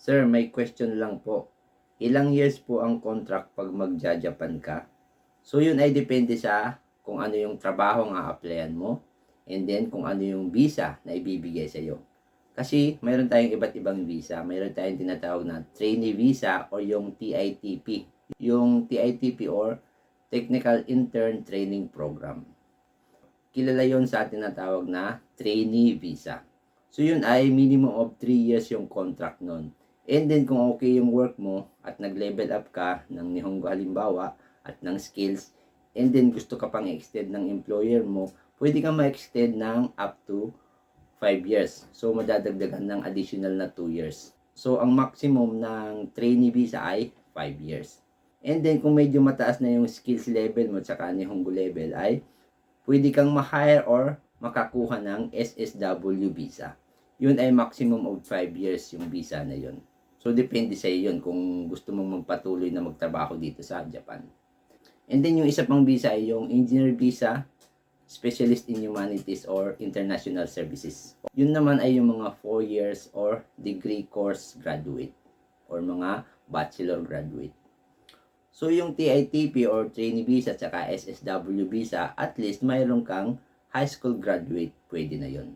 Sir, may question lang po. Ilang years po ang contract pag magja-Japan ka? So, yun ay depende sa kung ano yung trabaho nga applyan mo and then kung ano yung visa na ibibigay sa iyo. Kasi mayroon tayong iba't ibang visa. Mayroon tayong tinatawag na trainee visa or yung TITP. Yung TITP or Technical Intern Training Program. Kilala yon sa tinatawag na trainee visa. So yun ay minimum of 3 years yung contract nun. And then kung okay yung work mo at nag-level up ka ng Nihongo halimbawa at ng skills, and then gusto ka pang extend ng employer mo, pwede kang ma-extend ng up to 5 years. So madadagdagan ng additional na 2 years. So ang maximum ng trainee visa ay 5 years. And then kung medyo mataas na yung skills level mo at Nihongo level ay pwede kang ma-hire or makakuha ng SSW visa. Yun ay maximum of 5 years yung visa na yun. So, depende sa iyo yun kung gusto mong magpatuloy na magtrabaho dito sa Japan. And then, yung isa pang visa ay yung Engineer Visa, Specialist in Humanities or International Services. Yun naman ay yung mga 4 years or degree course graduate or mga bachelor graduate. So, yung TITP or Trainee Visa at SSW Visa, at least mayroon kang high school graduate, pwede na yon.